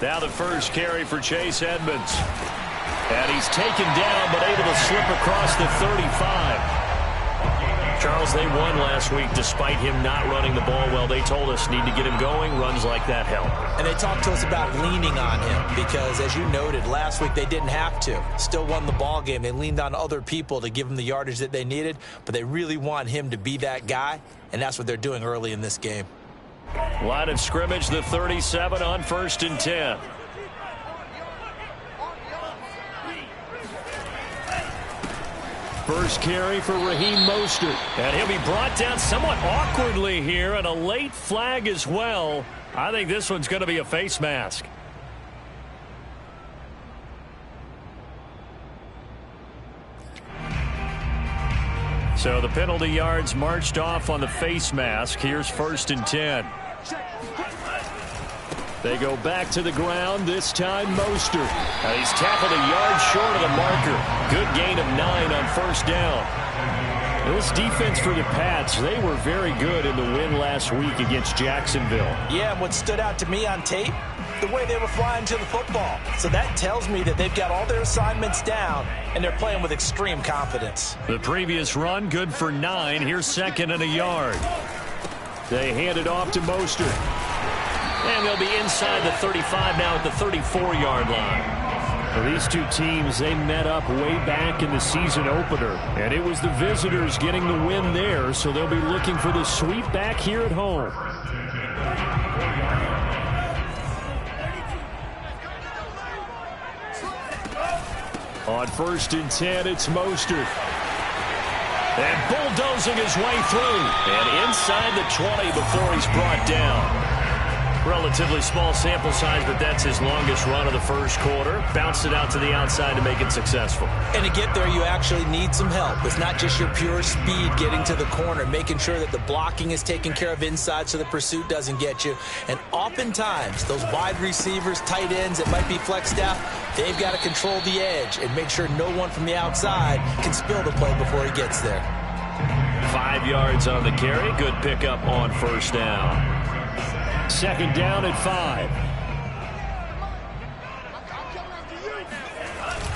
Now the first carry for Chase Edmonds. And he's taken down, but able to slip across the 35. Charles, they won last week despite him not running the ball well. They told us need to get him going. Runs like that help. And they talked to us about leaning on him because, as you noted, last week they didn't have to. Still won the ball game. They leaned on other people to give them the yardage that they needed, but they really want him to be that guy, and that's what they're doing early in this game. Line of scrimmage, the 37 on 1st and 10. First carry for Raheem Mostert. And he'll be brought down somewhat awkwardly here, and a late flag as well. I think this one's going to be a face mask. So the penalty yards marched off on the face mask. Here's 1st and 10. They go back to the ground, this time Mostert. And he's tackled a yard short of the marker. Good gain of 9 on 1st down. This defense for the Pats, they were very good in the win last week against Jacksonville. Yeah, and what stood out to me on tape, the way they were flying to the football. So that tells me that they've got all their assignments down, and they're playing with extreme confidence. The previous run, good for 9. Here's 2nd and a yard. They hand it off to Mostert. And they'll be inside the 35 now at the 34-yard line. Well, these two teams, they met up way back in the season opener. And it was the visitors getting the win there, so they'll be looking for the sweep back here at home. On 1st and 10, it's Mostert. And bulldozing his way through. And inside the 20 before he's brought down. Relatively small sample size, but that's his longest run of the first quarter. Bounced it out to the outside to make it successful. And to get there, you actually need some help. It's not just your pure speed getting to the corner, making sure that the blocking is taken care of inside so the pursuit doesn't get you. And oftentimes, those wide receivers, tight ends that might be flexed out, they've got to control the edge and make sure no one from the outside can spill the play before he gets there. 5 yards on the carry. Good pickup on 1st down. 2nd down at 5.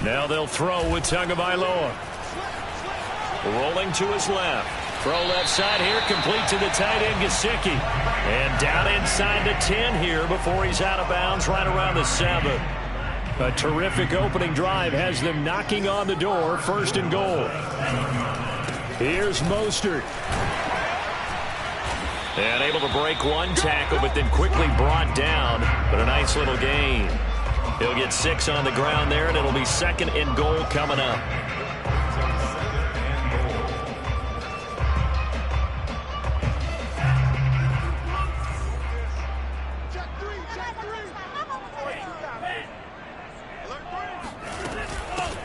Now they'll throw with Tagovailoa. Rolling to his left. Throw left side here, complete to the tight end, Gesicki. And down inside the 10 here before he's out of bounds right around the 7. A terrific opening drive has them knocking on the door. 1st and goal. Here's Mostert. And able to break one tackle, but then quickly brought down. But a nice little gain. He'll get 6 on the ground there, and it'll be 2nd and goal coming up.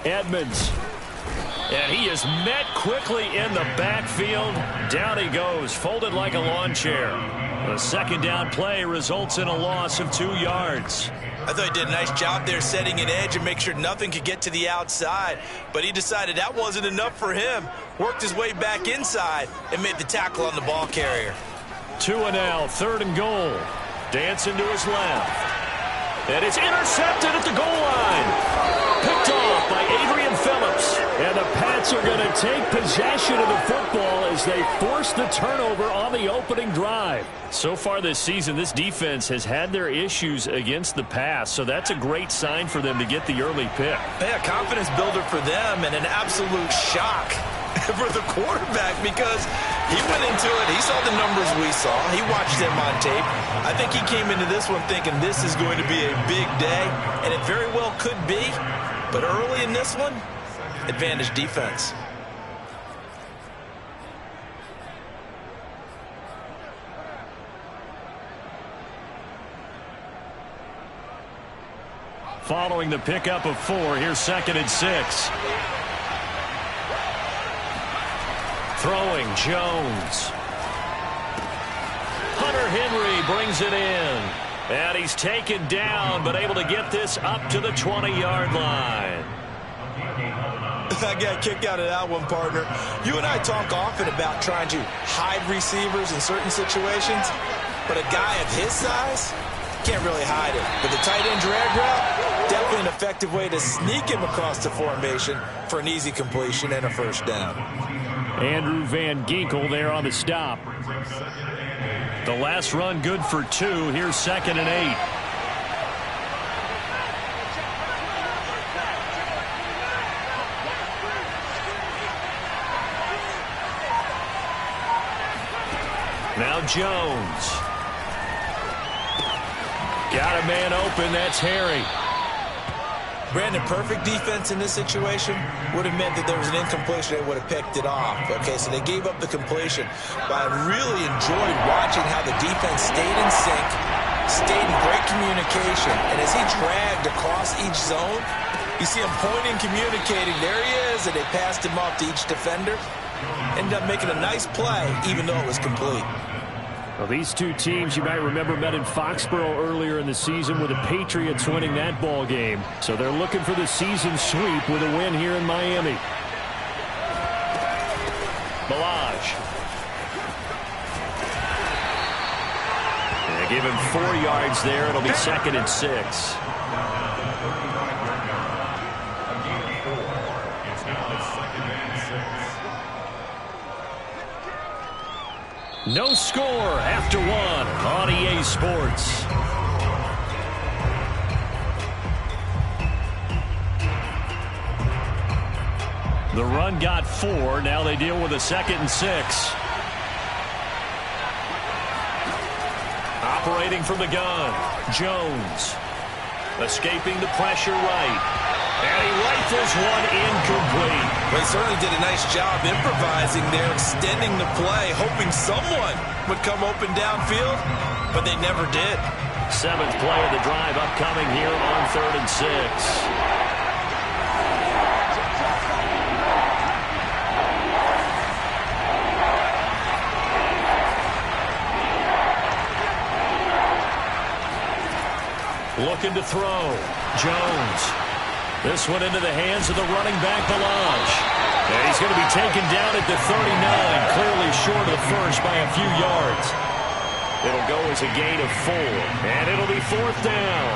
Edmonds. And he is met quickly in the backfield. Down he goes, folded like a lawn chair. The 2nd down play results in a loss of 2 yards. I thought he did a nice job there setting an edge and make sure nothing could get to the outside. But he decided that wasn't enough for him. Worked his way back inside and made the tackle on the ball carrier. 2 and now, 3rd and goal. Dancing to his left. And it's intercepted at the goal line. Picked off by Adrian Phillips. And the Pats are going to take possession of the football as they force the turnover on the opening drive. So far this season, this defense has had their issues against the pass, so that's a great sign for them to get the early pick. Yeah, confidence builder for them and an absolute shock for the quarterback because he went into it. He saw the numbers we saw. He watched them on tape. I think he came into this one thinking this is going to be a big day, and it very well could be. But early in this one, advantage defense. Following the pickup of 4, here's 2nd and 6. Throwing Jones. Hunter Henry brings it in. And he's taken down, but able to get this up to the 20-yard line. I got a kick out of that one, partner. You and I talk often about trying to hide receivers in certain situations, but a guy of his size, can't really hide it. But the tight end drag route, definitely an effective way to sneak him across the formation for an easy completion and a first down. Andrew Van Ginkel there on the stop. The last run good for 2. Here's 2nd and 8. Now Jones. Got a man open. That's Harry. Brandon, perfect defense in this situation would have meant that there was an incompletion. They would have picked it off. Okay, so they gave up the completion. But I really enjoyed watching how the defense stayed in sync, stayed in great communication. And as he dragged across each zone, you see him pointing, communicating. There he is, and they passed him off to each defender. Ended up making a nice play, even though it was complete. Well, these two teams, you might remember, met in Foxborough earlier in the season with the Patriots winning that ball game. So they're looking for the season sweep with a win here in Miami. Balaj. They give him 4 yards there. It'll be 2nd and 6. No score after 1 on EA Sports. The run got 4. Now they deal with a 2nd and 6. Operating from the gun. Jones. Escaping the pressure right. And he rifles one incomplete. They certainly did a nice job improvising there, extending the play, hoping someone would come open downfield, but they never did. 7th play of the drive upcoming here on 3rd and 6. Looking to throw. Jones. This one into the hands of the running back, Balaj. And he's going to be taken down at the 39, clearly short of the first by a few yards. It'll go as a gain of 4, and it'll be 4th down.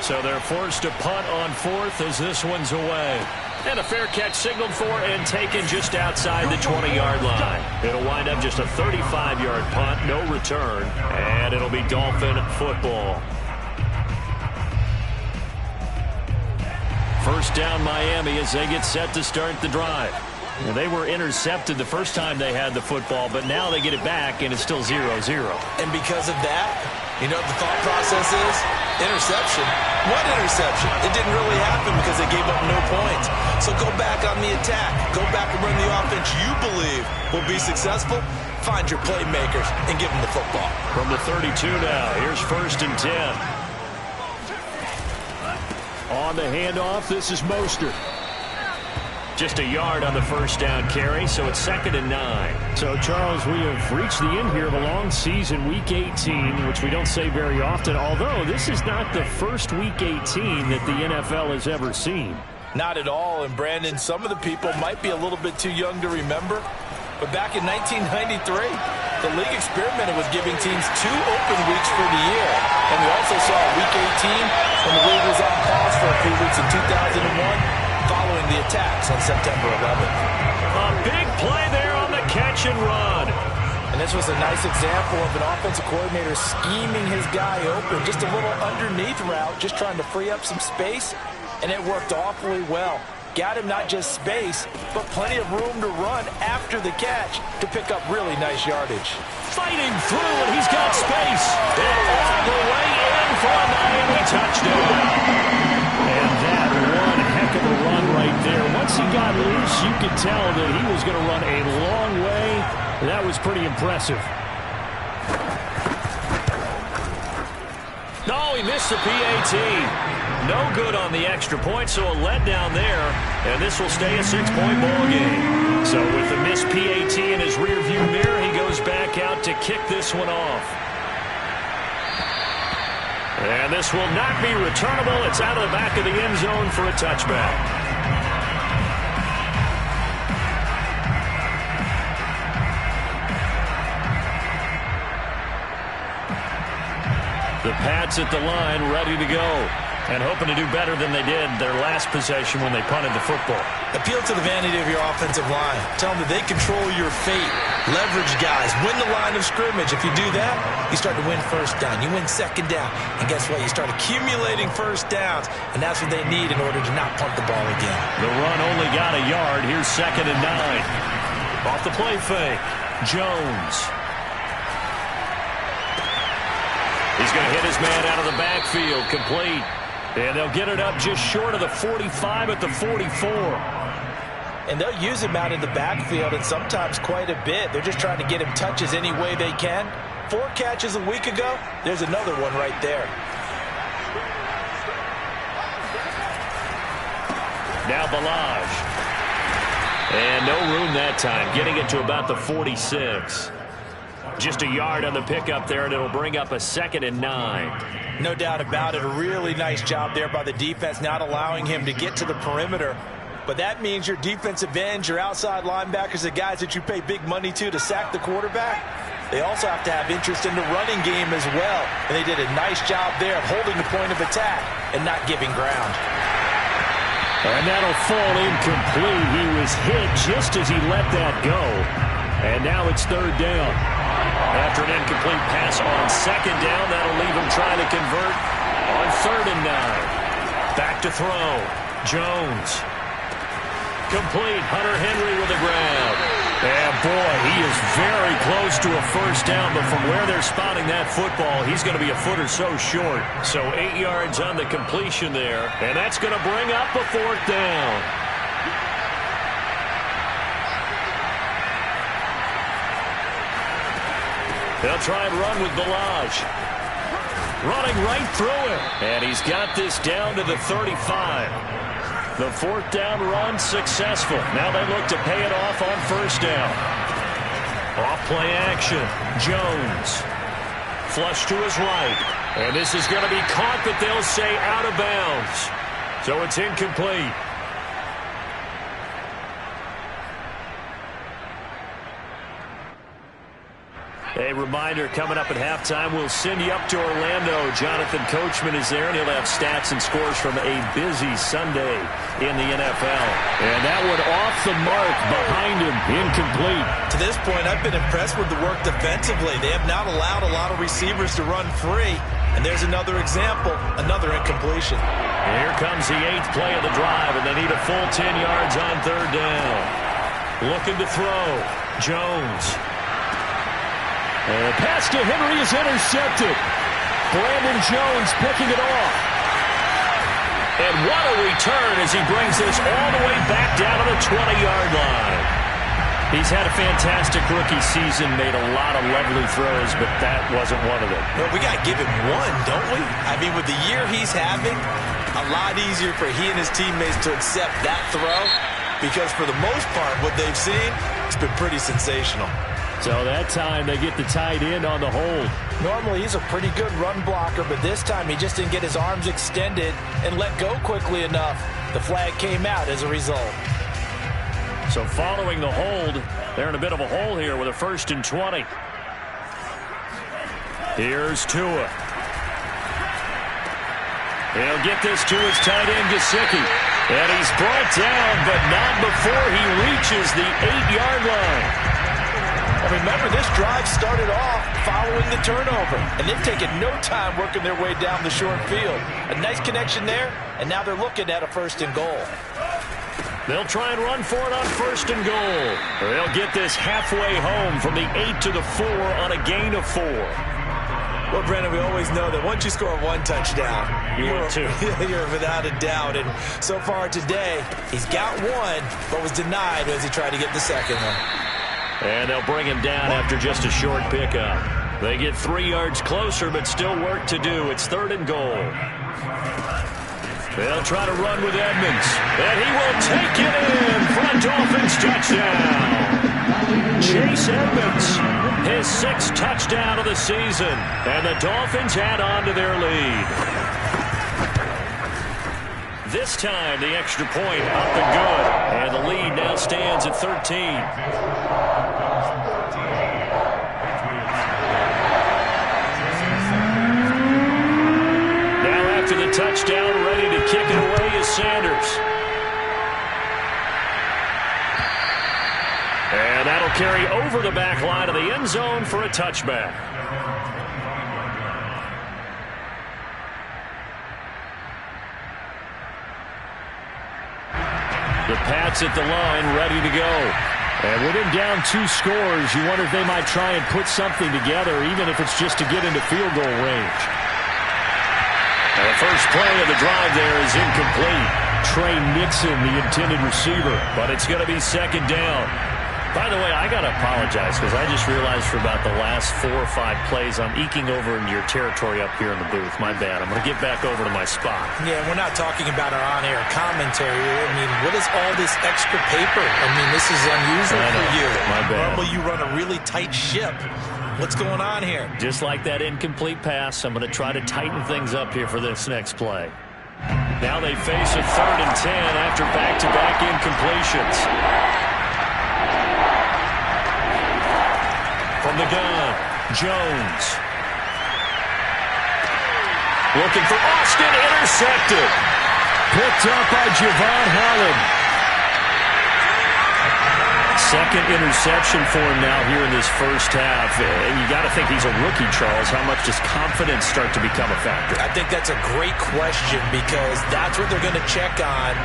So they're forced to punt on 4th as this one's away. And a fair catch signaled for and taken just outside the 20-yard line. It'll wind up just a 35-yard punt, no return, and it'll be Dolphin football. First down Miami as they get set to start the drive. And they were intercepted the first time they had the football, but now they get it back, and it's still 0-0. And because of that, you know what the thought process is? Interception. What interception? It didn't really happen because they gave up no points. So go back on the attack. Go back and run the offense you believe will be successful. Find your playmakers and give them the football. From the 32 now, here's 1st and 10. On the handoff, this is Mostert. Just a yard on the first down carry, so it's 2nd and 9. So, Charles, we have reached the end here of a long season, Week 18, which we don't say very often, although this is not the first Week 18 that the NFL has ever seen. Not at all, and Brandon, some of the people might be a little bit too young to remember, but back in 1993, the league experimented with giving teams 2 open weeks for the year, and we also saw Week 18 when the league was on pause for a few weeks in 2001, following the attacks on September 11th. A big play there on the catch and run. And this was a nice example of an offensive coordinator scheming his guy open. Just a little underneath route, just trying to free up some space, and it worked awfully well. Got him not just space, but plenty of room to run after the catch to pick up really nice yardage. Fighting through, and he's got space. And all the way in for a Miami touchdown. And that one heck of a run right there. Once he got loose, you could tell that he was going to run a long way. That was pretty impressive. No, he missed the PAT. No good on the extra point, so a letdown there. And this will stay a 6-point ball game. So with the missed PAT in his rearview mirror, he goes back out to kick this one off. And this will not be returnable. It's out of the back of the end zone for a touchback. The Pats at the line, ready to go, and hoping to do better than they did their last possession when they punted the football. Appeal to the vanity of your offensive line. Tell them that they control your fate. Leverage guys. Win the line of scrimmage. If you do that, you start to win first down. You win second down. And guess what? You start accumulating first downs, and that's what they need in order to not punt the ball again. The run only got a yard. Here's 2nd and 9. Off the play fake, Jones. He's going to hit his man out of the backfield, complete. And they'll get it up just short of the 45 at the 44. And they'll use him out in the backfield, and sometimes quite a bit. They're just trying to get him touches any way they can. 4 catches a week ago. There's another one right there. Now Balaj. And no room that time, getting it to about the 46. Just a yard on the pickup there, and it'll bring up a 2nd and 9. No doubt about it. A really nice job there by the defense, not allowing him to get to the perimeter. But that means your defensive ends, your outside linebackers, the guys that you pay big money to sack the quarterback, they also have to have interest in the running game as well. And they did a nice job there of holding the point of attack and not giving ground. And that'll fall incomplete. He was hit just as he let that go. And now it's 3rd down. After an incomplete pass on 2nd down, that'll leave him trying to convert on 3rd and 9. Back to throw. Jones. Complete. Hunter Henry with the grab. And boy, he is very close to a first down, but from where they're spotting that football, he's going to be a foot or so short. So 8 yards on the completion there, and that's going to bring up a 4th down. They'll try and run with Balaj. Running right through it. And he's got this down to the 35. The 4th down run successful. Now they look to pay it off on 1st down. Off play action. Jones. Flush to his right. And this is going to be caught, but they'll say out of bounds. So it's incomplete. A reminder, coming up at halftime, we'll send you up to Orlando. Jonathan Coachman is there, and he'll have stats and scores from a busy Sunday in the NFL. And that one off the mark behind him, incomplete. To this point, I've been impressed with the work defensively. They have not allowed a lot of receivers to run free. And there's another example, another incompletion. And here comes the 8th play of the drive, and they need a full 10 yards on 3rd down. Looking to throw. Jones. And the pass to Henry is intercepted. Brandon Jones picking it off. And what a return as he brings this all the way back down to the 20-yard line. He's had a fantastic rookie season, made a lot of lovely throws, but that wasn't one of them. Well, we got to give him one, don't we? I mean, with the year he's having, a lot easier for he and his teammates to accept that throw, because for the most part, what they've seen, it's been pretty sensational. So that time they get the tight end on the hold. Normally he's a pretty good run blocker, but this time he just didn't get his arms extended and let go quickly enough. The flag came out as a result. So following the hold, they're in a bit of a hole here with a 1st and 20. Here's Tua. He'll get this to his tight end, Gesicki. And he's brought down, but not before he reaches the 8-yard line. Remember, this drive started off following the turnover, and they've taken no time working their way down the short field. A nice connection there, and now they're looking at a 1st and goal. They'll try and run for it on 1st and goal. They'll get this halfway home from the 8 to the 4 on a gain of 4. Well, Brandon, we always know that once you score 1 touchdown, you're without a doubt. And so far today, he's got 1, but was denied as he tried to get the 2nd one. And they'll bring him down after just a short pickup. They get 3 yards closer, but still work to do. It's 3rd and goal. They'll try to run with Edmonds. And he will take it in for a Dolphins touchdown. Chase Edmonds, his 6th touchdown of the season. And the Dolphins add on to their lead. This time, the extra point up and good. And the lead now stands at 13. Now after the touchdown, ready to kick it away is Sanders. And that'll carry over the back line of the end zone for a touchback. The Pats at the line, ready to go. And with him down 2 scores, you wonder if they might try and put something together, even if it's just to get into field goal range. And the first play of the drive there is incomplete. Trey Nixon, the intended receiver, but it's going to be 2nd down. By the way, I got to apologize because I just realized for about the last 4 or 5 plays I'm eking over into your territory up here in the booth. My bad. I'm going to get back over to my spot. Yeah, we're not talking about our on-air commentary. I mean, what is all this extra paper? I mean, this is unusual for you. My bad. Normally you run a really tight ship. What's going on here? Just like that incomplete pass, I'm going to try to tighten things up here for this next play. Now they face a 3rd and 10 after back-to-back incompletions. From the gun, Jones. Looking for Austin, intercepted. Picked up by Javon Holland. 2nd interception for him now here in this first half. And you got to think he's a rookie, Charles. How much does confidence start to become a factor? I think that's a great question because that's what they're going to check on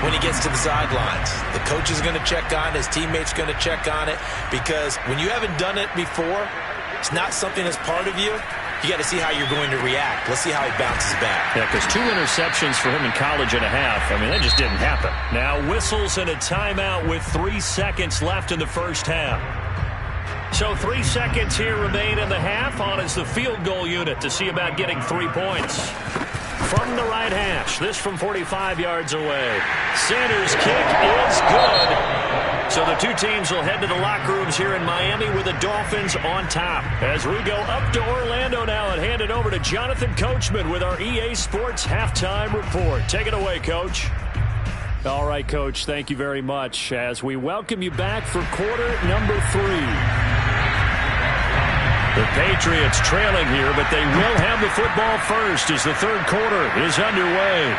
when he gets to the sidelines. The coach is going to check on it. His teammates going to check on it because when you haven't done it before, it's not something that's part of you. You got to see how you're going to react. Let's see how he bounces back. Yeah, because 2 interceptions for him in college and a half. I mean, that just didn't happen. Now whistles and a timeout with 3 seconds left in the first half. So 3 seconds here remain in the half. On is the field goal unit to see about getting 3 points. From the right hash, this from 45 yards away. Sanders' kick is good. So the 2 teams will head to the locker rooms here in Miami with the Dolphins on top. As we go up to Orlando now and hand it over to Jonathan Coachman with our EA Sports Halftime Report. Take it away, Coach. All right, Coach, thank you very much as we welcome you back for quarter number 3. The Patriots trailing here, but they will have the football first as the 3rd quarter is underway.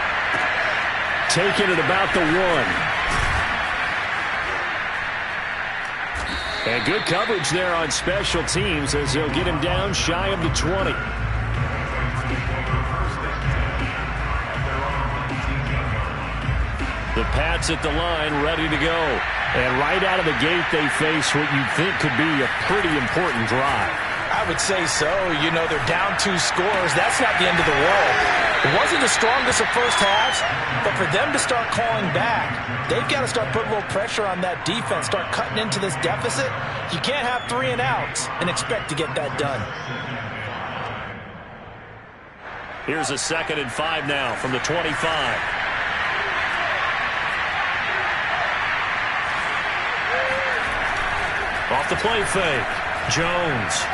Taking it about the 1. And good coverage there on special teams as they'll get him down shy of the 20. The Pats at the line ready to go. And right out of the gate they face what you'd think could be a pretty important drive. I would say so. You know, they're down 2 scores. That's not the end of the world. It wasn't the strongest of first halves, but for them to start calling back, they've got to start putting a little pressure on that defense, start cutting into this deficit. You can't have 3 and outs and expect to get that done. Here's a 2nd and 5 now from the 25. Off the play fake, Jones.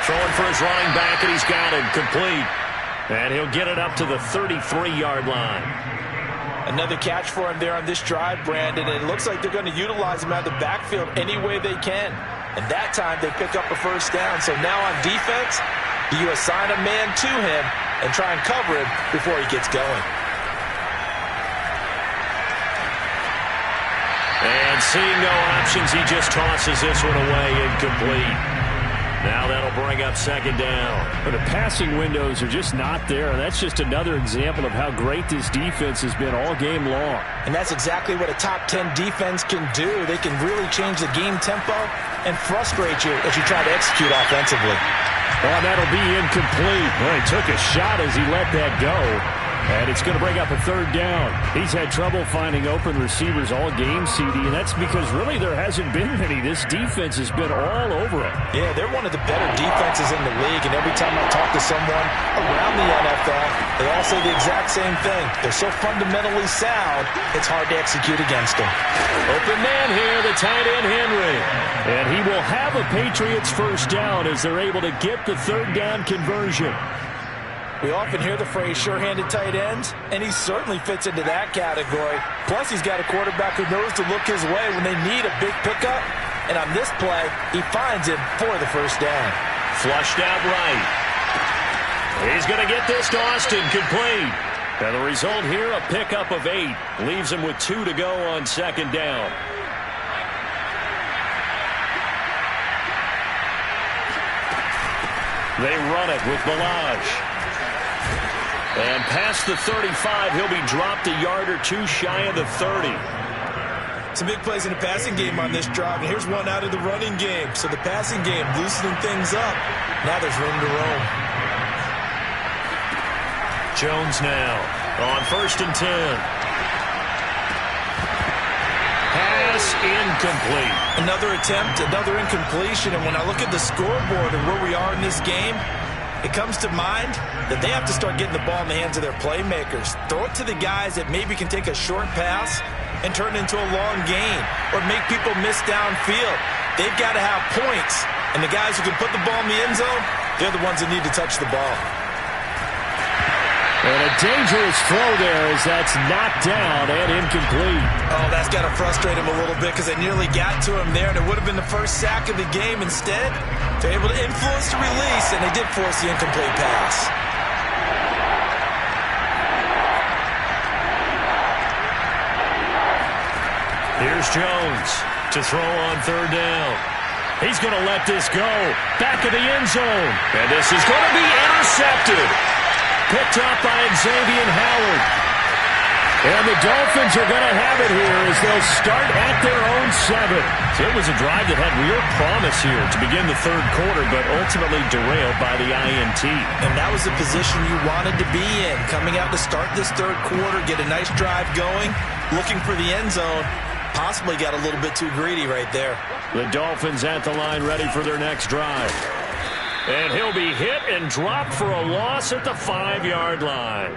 Throwing for his running back, and he's got it complete. And he'll get it up to the 33-yard line. Another catch for him there on this drive, Brandon. And it looks like they're going to utilize him out of the backfield any way they can. And that time they pick up a 1st down. So now on defense, you assign a man to him and try and cover him before he gets going. And seeing no options, he just tosses this one away, incomplete. Now that'll bring up 2nd down. But the passing windows are just not there, and that's just another example of how great this defense has been all game long. And that's exactly what a top 10 defense can do. They can really change the game tempo and frustrate you as you try to execute offensively. Oh, that'll be incomplete. Well, he took a shot as he let that go. And it's going to bring up a third down. He's had trouble finding open receivers all game, CD, and that's because really there hasn't been many. This defense has been all over him. Yeah, they're one of the better defenses in the league, and every time I talk to someone around the NFL, they all say the exact same thing. They're so fundamentally sound, it's hard to execute against them. Open man here, the tight end Henry. And he will have a Patriots first down as they're able to get the third down conversion. We often hear the phrase sure-handed tight ends, and he certainly fits into that category. Plus, he's got a quarterback who knows to look his way when they need a big pickup. And on this play, he finds him for the first down. Flushed out right. He's going to get this to Austin, complete. And the result here, a pickup of 8. Leaves him with 2 to go on second down. They run it with Balaj. And past the 35, he'll be dropped a yard or 2 shy of the 30. Some big plays in the passing game on this drive, and here's one out of the running game. So the passing game loosening things up. Now there's room to roam. Jones now on 1st and 10. Pass incomplete. Another attempt, another incompletion, and when I look at the scoreboard and where we are in this game, it comes to mind that they have to start getting the ball in the hands of their playmakers. Throw it to the guys that maybe can take a short pass and turn it into a long gain or make people miss downfield. They've got to have points, and the guys who can put the ball in the end zone, they're the ones that need to touch the ball. And a dangerous throw there as that's knocked down and incomplete. Oh, that's got to frustrate him a little bit because they nearly got to him there, and it would have been the first sack of the game. Instead, they're able to influence the release, and they did force the incomplete pass. Here's Jones to throw on 3rd down. He's going to let this go. Back of the end zone. And this is going to be intercepted. Picked up by Xavier Howard. And the Dolphins are going to have it here as they'll start at their own 7. So it was a drive that had real promise here to begin the 3rd quarter, but ultimately derailed by the INT. And that was the position you wanted to be in. Coming out to start this 3rd quarter, get a nice drive going, looking for the end zone. Possibly got a little bit too greedy right there. The Dolphins at the line ready for their next drive. And he'll be hit and dropped for a loss at the 5-yard line.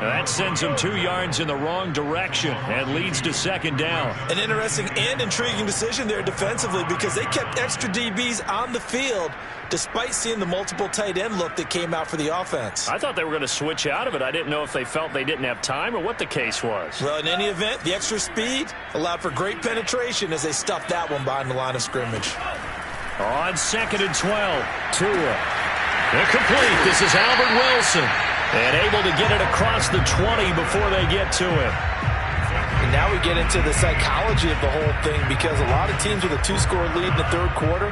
That sends him 2 yards in the wrong direction and leads to 2nd down. An interesting and intriguing decision there defensively because they kept extra DBs on the field despite seeing the multiple tight end look that came out for the offense. I thought they were going to switch out of it. I didn't know if they felt they didn't have time or what the case was. Well, in any event, the extra speed allowed for great penetration as they stuffed that one behind the line of scrimmage. On 2nd and 12, Tua. Incomplete. This is Albert Wilson. And able to get it across the 20 before they get to it. And now we get into the psychology of the whole thing because a lot of teams with a 2-score lead in the 3rd quarter,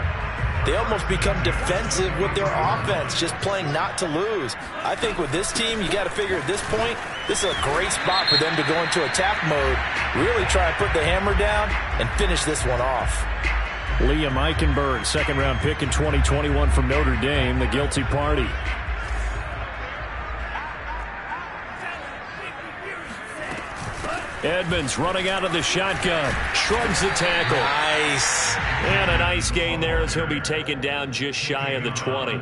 they almost become defensive with their offense, just playing not to lose. I think with this team, you got to figure at this point, this is a great spot for them to go into attack mode, really try and put the hammer down and finish this one off. Liam Eichenberg, 2nd-round pick in 2021 from Notre Dame, the guilty party. Edmonds running out of the shotgun. Shrugs the tackle. Nice. And a nice gain there as he'll be taken down just shy of the 20.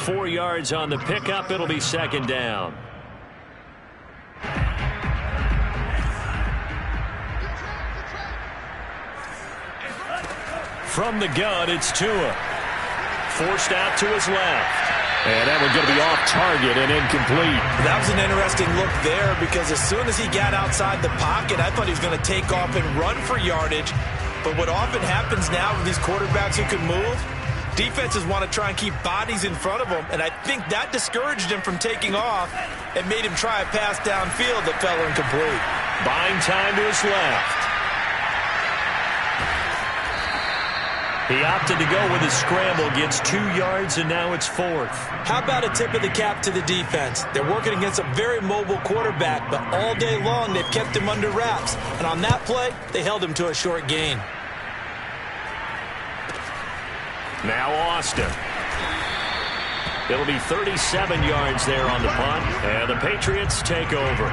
4 yards on the pickup. It'll be 2nd down. From the gun, it's Tua. Forced out to his left. And that one's going to be off target and incomplete. That was an interesting look there because as soon as he got outside the pocket, I thought he was going to take off and run for yardage. But what often happens now with these quarterbacks who can move, defenses want to try and keep bodies in front of them. And I think that discouraged him from taking off and made him try a pass downfield that fell incomplete. Buying time to his left. He opted to go with a scramble, gets 2 yards, and now it's 4th. How about a tip of the cap to the defense? They're working against a very mobile quarterback, but all day long they've kept him under wraps. And on that play, they held him to a short gain. Now Austin. It'll be 37 yards there on the punt, and the Patriots take over.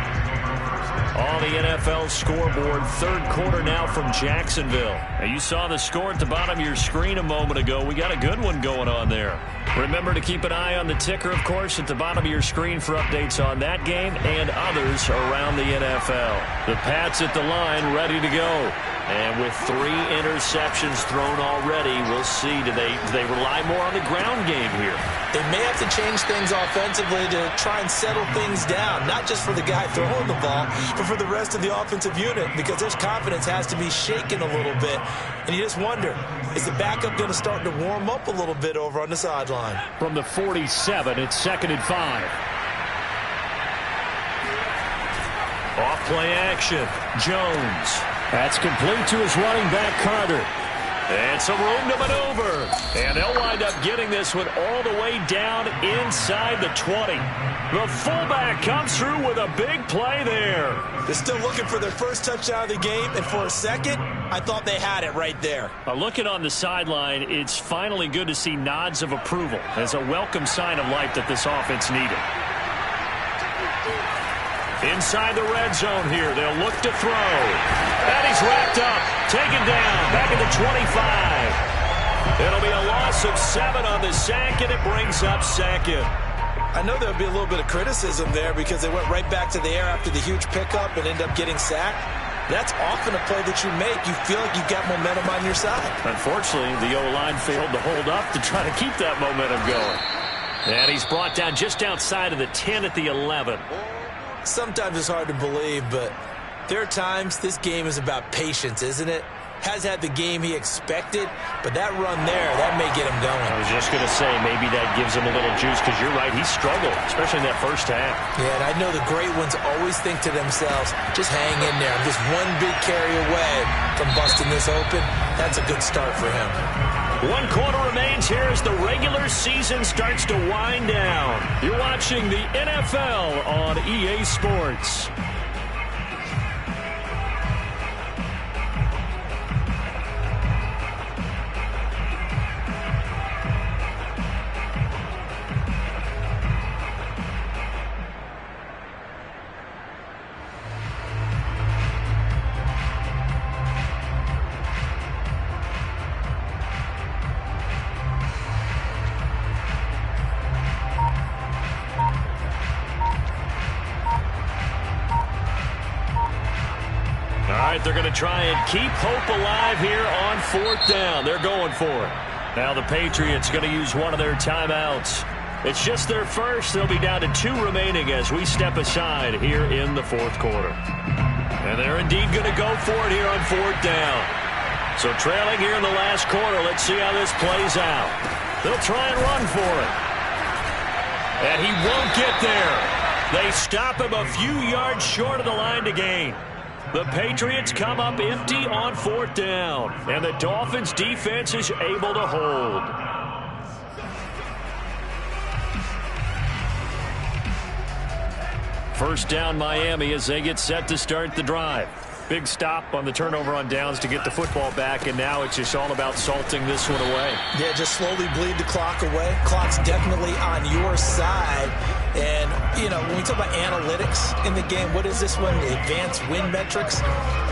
On the NFL scoreboard, third quarter now from Jacksonville. Now you saw the score at the bottom of your screen a moment ago. We got a good one going on there. Remember to keep an eye on the ticker, of course, at the bottom of your screen for updates on that game and others around the NFL. The Pats at the line, ready to go. And with 3 interceptions thrown already, we'll see. Do they rely more on the ground game here? They may have to change things offensively to try and settle things down, not just for the guy throwing the ball, but for the rest of the offensive unit, because their confidence has to be shaken a little bit. And you just wonder, is the backup going to start to warm up a little bit over on the sideline? From the 47, it's 2nd and 5. Off play action. Jones. That's complete to his running back, Carter. And some room to maneuver. And they'll wind up getting this one all the way down inside the 20. The fullback comes through with a big play there. They're still looking for their first touchdown of the game, and for a second, I thought they had it right there. Looking on the sideline, it's finally good to see nods of approval as a welcome sign of life that this offense needed. Inside the red zone here, they'll look to throw. And he's wrapped up, taken down, back at the 25. It'll be a loss of 7 on the sack, and it brings up 2nd. I know there'll be a little bit of criticism there because they went right back to the air after the huge pickup and ended up getting sacked. That's often a play that you make. You feel like you've got momentum on your side. Unfortunately, the O-line failed to hold up to try to keep that momentum going. And he's brought down just outside of the 10 at the 11. Sometimes it's hard to believe, but there are times this game is about patience, isn't it? Has had the game he expected, but that run there, that may get him going. I was just going to say, maybe that gives him a little juice, because you're right, he struggled, especially in that first half. Yeah, and I know the great ones always think to themselves, just hang in there. I'm just one big carry away from busting this open. That's a good start for him. 1 quarter remains here as the regular season starts to wind down. You're watching the NFL on EA Sports. They're going to try and keep hope alive here on 4th down. They're going for it. Now the Patriots going to use one of their timeouts. It's just their first. They'll be down to 2 remaining as we step aside here in the 4th quarter. And they're indeed going to go for it here on 4th down. So trailing here in the last quarter, let's see how this plays out. They'll try and run for it. And he won't get there. They stop him a few yards short of the line to gain. The Patriots come up empty on 4th down, and the Dolphins defense is able to hold. First down Miami as they get set to start the drive. Big stop on the turnover on downs to get the football back, and now it's just all about salting this one away. Yeah, just slowly bleed the clock away. Clock's definitely on your side. And, you know, when we talk about analytics in the game, what is this one? The advanced win metrics?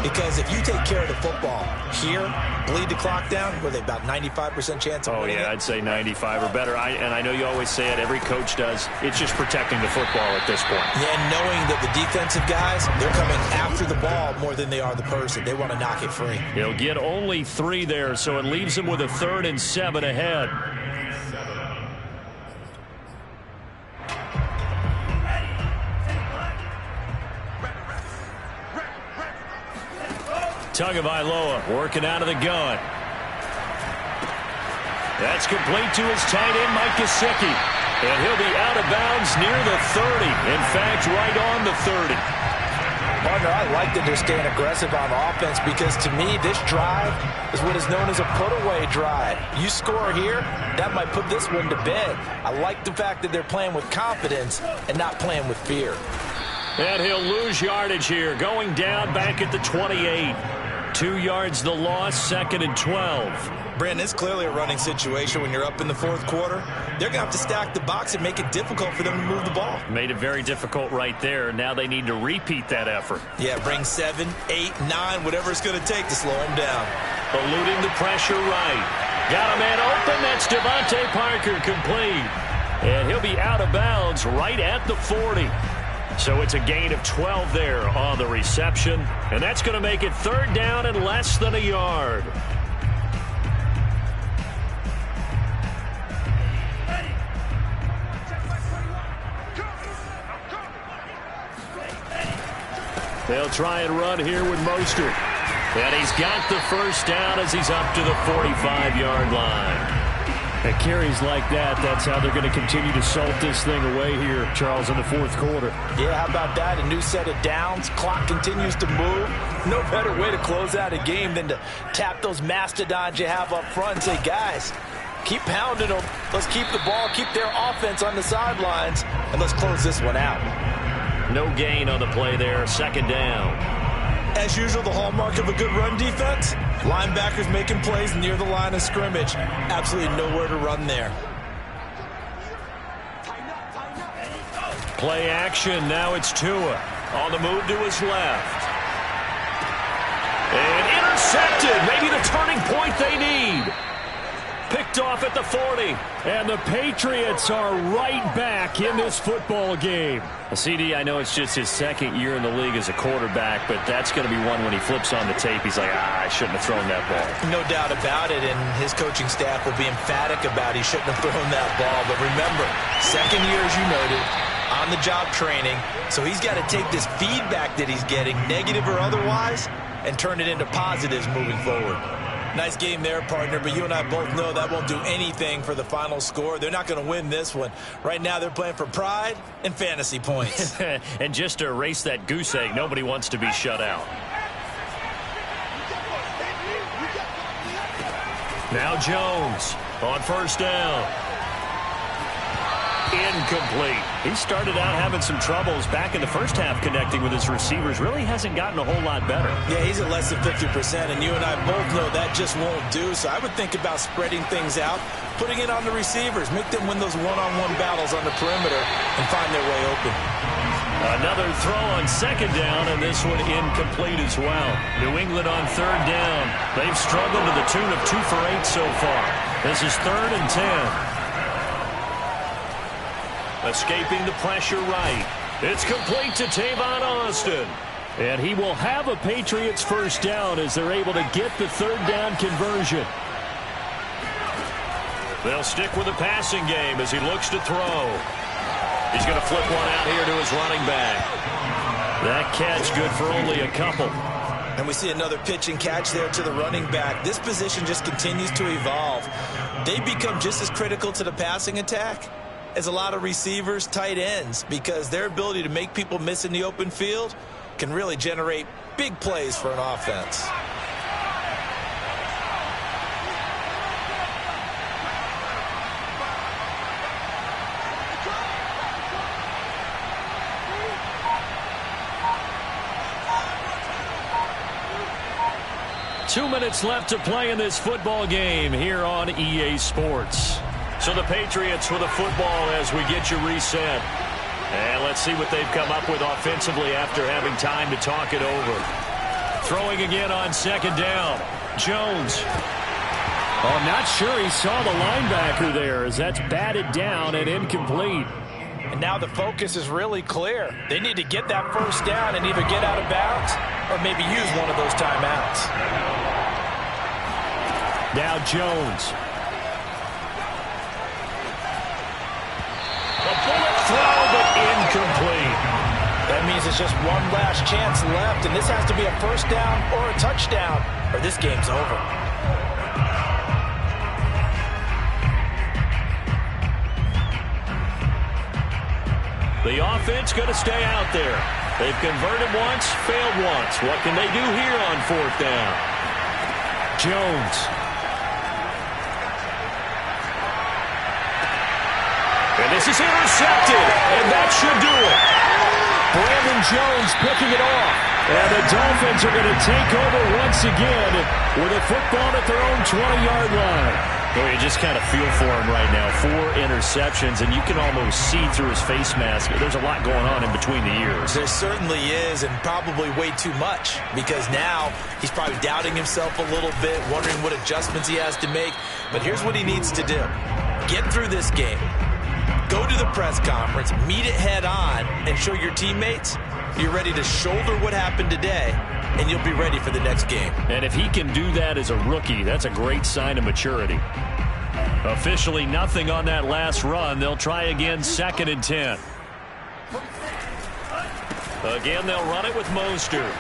Because if you take care of the football here, bleed the clock down, were they about 95% chance of winning it? I'd say 95 or better. And I know you always say it, every coach does. It's just protecting the football at this point. Yeah, knowing that the defensive guys, they're coming after the ball more than they are the person. They want to knock it free. He'll get only 3 there, so it leaves him with a 3rd and 7 ahead. Tagovailoa working out of the gun. That's complete to his tight end, Mike Gesicki. And he'll be out of bounds near the 30. In fact, right on the 30. Partner, I like that they're staying aggressive on offense because to me, this drive is what is known as a put-away drive. You score here, that might put this one to bed. I like the fact that they're playing with confidence and not playing with fear. And he'll lose yardage here, going down back at the 28. 2 yards the loss, 2nd and 12. Brandon, it's clearly a running situation when you're up in the fourth quarter. They're going to have to stack the box and make it difficult for them to move the ball. Made it very difficult right there. Now they need to repeat that effort. Yeah, bring 7, 8, 9, whatever it's going to take to slow them down. Eluding the pressure right. Got a man open. That's Devontae Parker, complete. And he'll be out of bounds right at the 40. So it's a gain of 12 there on the reception. And that's going to make it 3rd down and less than a yard. They'll try and run here with Mostert. And he's got the first down as he's up to the 45-yard line. At carries like that, that's how they're going to continue to salt this thing away here, Charles, in the fourth quarter. Yeah, how about that? A new set of downs. Clock continues to move. No better way to close out a game than to tap those mastodons you have up front and say, guys, keep pounding them. Let's keep the ball, keep their offense on the sidelines, and let's close this one out. No gain on the play there, 2nd down. As usual, the hallmark of a good run defense, linebackers making plays near the line of scrimmage. Absolutely nowhere to run there. Play action, now it's Tua. On the move to his left. And intercepted, maybe the turning point they need. Picked off at the 40. And the Patriots are right back in this football game. CD, I know it's just his 2nd year in the league as a quarterback, but that's going to be one when he flips on the tape. He's like, I shouldn't have thrown that ball. No doubt about it, and his coaching staff will be emphatic about he shouldn't have thrown that ball. But remember, 2nd year, as you noted, on-the-job training, so he's got to take this feedback that he's getting, negative or otherwise, and turn it into positives moving forward. Nice game there, partner, but you and I both know that won't do anything for the final score. They're not going to win this one. Right now, they're playing for pride and fantasy points. And just to erase that goose egg, nobody wants to be shut out. Now Jones on 1st down. Incomplete. He started out having some troubles back in the first half connecting with his receivers. Really hasn't gotten a whole lot better. Yeah, he's at less than 50%, and you and I both know that just won't do. So I would think about spreading things out, putting it on the receivers, make them win those one-on-one battles on the perimeter and find their way open. Another throw on 2nd down, and this one incomplete as well. New England on 3rd down. They've struggled to the tune of 2 for 8 so far. This is 3rd and 10. Escaping the pressure right. It's complete to Tavon Austin. And he will have a Patriots first down as they're able to get the 3rd down conversion. They'll stick with the passing game as he looks to throw. He's going to flip one out here to his running back. That catch good for only a couple. And we see another pitch and catch there to the running back. This position just continues to evolve. They become just as critical to the passing attack as a lot of receivers, tight ends, because their ability to make people miss in the open field can really generate big plays for an offense. Two minutes left to play in this football game here on EA Sports. So the Patriots with a football as we get you reset. And let's see what they've come up with offensively after having time to talk it over. Throwing again on 2nd down. Jones. Oh, not sure he saw the linebacker there as that's batted down and incomplete. And now the focus is really clear. They need to get that first down and either get out of bounds or maybe use one of those timeouts. Now Jones. A bullet throw, but incomplete. That means it's just one last chance left, and this has to be a first down or a touchdown, or this game's over. The offense going to stay out there. They've converted once, failed once. What can they do here on 4th down? Jones. And this is intercepted, and that should do it. Brandon Jones picking it off. And the Dolphins are going to take over once again with a football at their own 20-yard line. Boy, you just kind of feel for him right now. 4 interceptions, and you can almost see through his face mask. There's a lot going on in between the ears. There certainly is, and probably way too much, because now he's probably doubting himself a little bit, wondering what adjustments he has to make. But here's what he needs to do. Get through this game. Go to the press conference, meet it head on, and show your teammates you're ready to shoulder what happened today, and you'll be ready for the next game. And if he can do that as a rookie, that's a great sign of maturity. Officially nothing on that last run. They'll try again, 2nd and 10. Again, they'll run it with Mostert.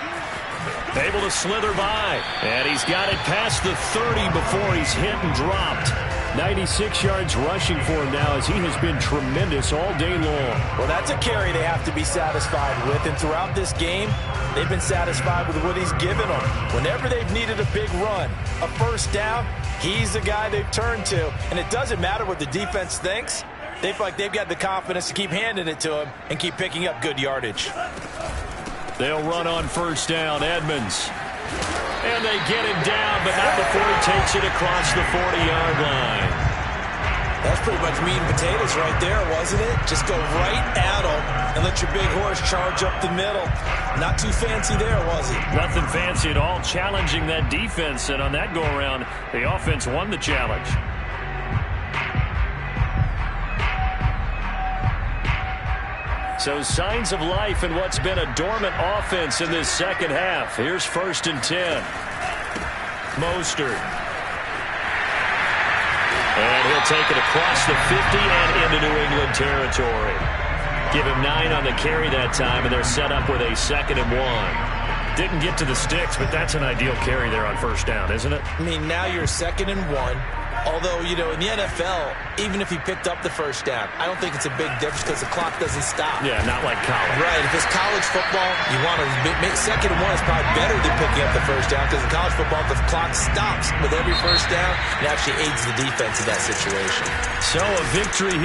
Able to slither by. And he's got it past the 30 before he's hit and dropped. 96 yards rushing for him now as he has been tremendous all day long. Well, that's a carry they have to be satisfied with. And throughout this game, they've been satisfied with what he's given them. Whenever they've needed a big run, a first down, he's the guy they've turned to. And it doesn't matter what the defense thinks. They feel like they've got the confidence to keep handing it to him and keep picking up good yardage. They'll run on first down. Edmonds. And they get him down, but not before he takes it across the 40-yard line. That's pretty much meat and potatoes right there, wasn't it? Just go right at him and let your big horse charge up the middle. Not too fancy there, was it? Nothing fancy at all, challenging that defense. And on that go-around, the offense won the challenge. So signs of life in what's been a dormant offense in this second half. Here's 1st and 10. Mostert. And he'll take it across the 50 and into New England territory. Give him 9 on the carry that time, and they're set up with a 2nd and 1. Didn't get to the sticks, but that's an ideal carry there on first down, isn't it? I mean, now you're 2nd and 1. Although, you know, in the NFL, even if he picked up the first down, I don't think it's a big difference because the clock doesn't stop. Yeah, not like college. Right. If it's college football, you want to make 2nd and 1 is probably better than picking up the first down because in college football, the clock stops with every first down. It actually aids the defense in that situation. So a victory here.